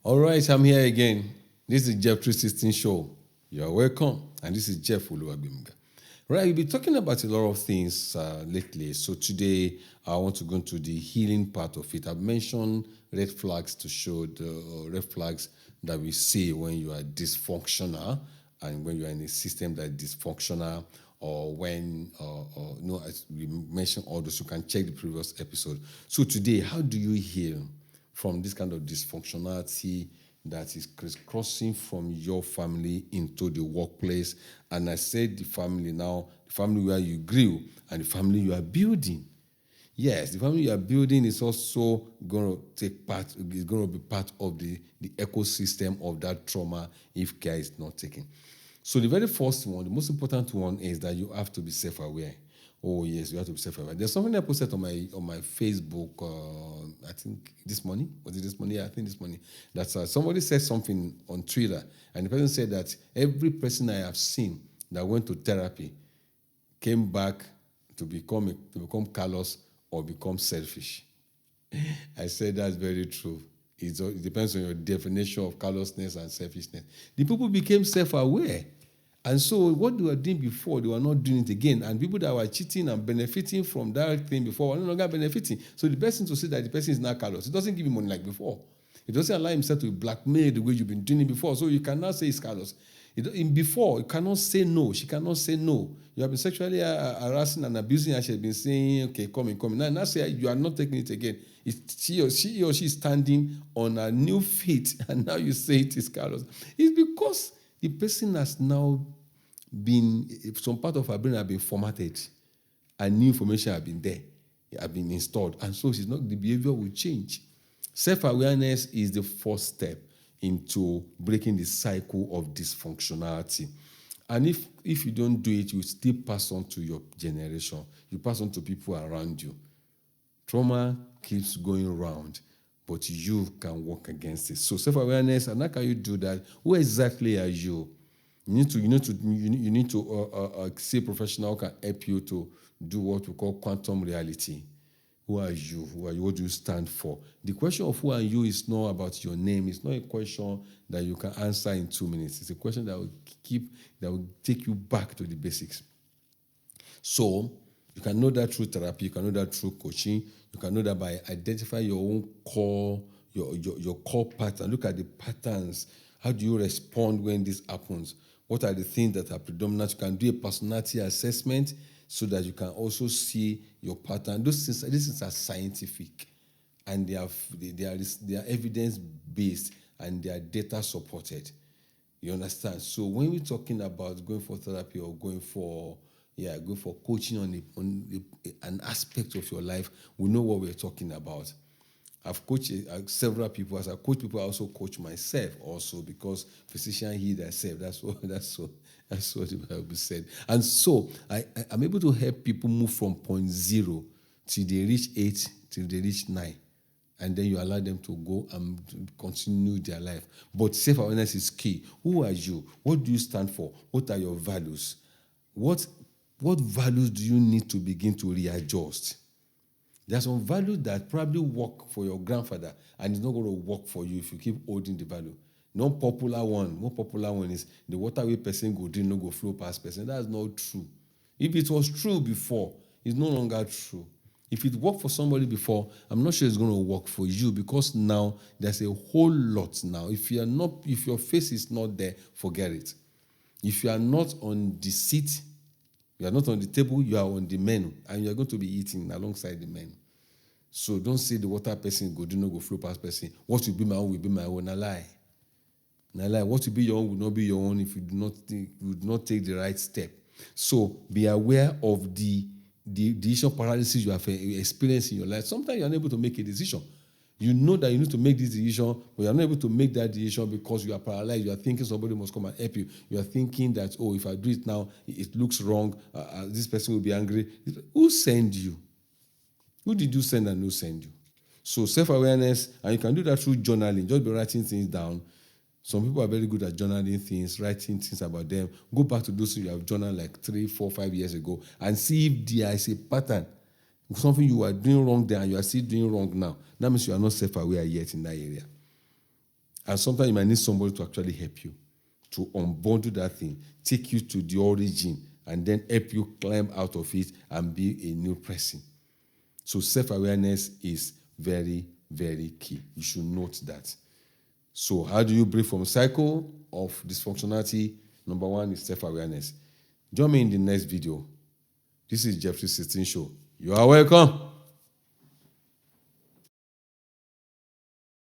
All right, I'm here again. This is Jeff 316 Show. You're welcome. And this is Jeff Oluwagbemiga. Right, we've been talking about a lot of things lately. So today, I want to go into the healing part of it. I've mentioned red flags to show the red flags that we see when you are dysfunctional and when you are in a system that is dysfunctional, or when, as we mentioned all those. You can check the previous episode. So today, how do you heal from this kind of dysfunctionality that is crisscrossing from your family into the workplace? And I said the family now, the family where you grew and the family you are building. Yes, the family you are building is also going to take part, is going to be part of the ecosystem of that trauma if care is not taken. So the very first one, the most important one, is that you have to be self-aware. Oh yes, you have to be self-aware. There's something I posted on my Facebook. I think this morning. Was it this morning? Yeah, I think this morning. That somebody said something on Twitter, and the person said that every person I have seen that went to therapy came back to become callous or become selfish. I said that's very true. It depends on your definition of callousness and selfishness. The people became self-aware. And so what they were doing before, they were not doing it again. And people that were cheating and benefiting from that thing before were no longer benefiting. So the person to say that the person is now callous, it doesn't give him money like before. It doesn't allow himself to be blackmailed the way you've been doing it before. So you cannot say it's callous. Before, you cannot say no. She cannot say no. You have been sexually harassing and abusing her. She has been saying, okay, come in. Now say you are not taking it again. She or she is standing on a new feet, and now you say it is callous. It's because the person has now been, some part of her brain has been formatted, and new information has been there, have been installed, and so the behavior will change. Self-awareness is the first step into breaking the cycle of dysfunctionality. And if you don't do it, you still pass on to your generation. You pass on to people around you. Trauma keeps going around, but you can work against it. So self-awareness, and how can you do that? Who exactly are you? You need to see a professional who can help you to do what we call quantum reality. Who are you? What do you stand for? The question of who are you is not about your name. It's not a question that you can answer in 2 minutes. It's a question that will take you back to the basics. So you can know that through therapy. You can know that through coaching. You can know that by identifying your own core, your core pattern. Look at the patterns. How do you respond when this happens? What are the things that are predominant? You can do a personality assessment so that you can also see your pattern. These things are scientific, and they are evidence-based, and they are data supported. You understand? So when we're talking about going for therapy or going for coaching on an aspect of your life, we know what we're talking about. I've coached several people. As I coach people, I also coach myself also, because physician heal thyself. That's what the Bible said. And so I'm able to help people move from point 0 till they reach 8, till they reach 9. And then you allow them to go and continue their life. But self-awareness is key. Who are you? What do you stand for? What are your values? What values do you need to begin to readjust? There are some values that probably work for your grandfather, and it's not going to work for you if you keep holding the value. One popular one is the waterway person go drink, no go flow past person. That's not true. If it was true before, it's no longer true. If it worked for somebody before, I'm not sure it's going to work for you, because now there's a whole lot now. If your face is not there, forget it. If you are not on the seat, you are not on the table, you are on the menu, and you are going to be eating alongside the menu. So don't say the water person go do no go flow past person. What will be my own will be my own. A lie. What will be your own will not be your own if you do not take the right step. So be aware of the decision paralysis you have experienced in your life. Sometimes you're unable to make a decision. You know that you need to make this decision, but you're not able to make that decision because you are paralyzed. You are thinking somebody must come and help you. You are thinking that, if I do it now, it looks wrong. This person will be angry. Who sent you? Who did you send and who sent you? So self-awareness, and you can do that through journaling. Just be writing things down. Some people are very good at journaling things, writing things about them. Go back to those you have journaled like 3, 4, 5 years ago and see if there is a pattern. Something you are doing wrong there and you are still doing wrong now. That means you are not self-aware yet in that area. And sometimes you might need somebody to actually help you to unbundle that thing, take you to the origin, and then help you climb out of it and be a new person. So self-awareness is very, very key. You should note that. So how do you break from a cycle of dysfunctionality? Number one is self-awareness. Join me in the next video. This is Jeff 316 Show. You are welcome.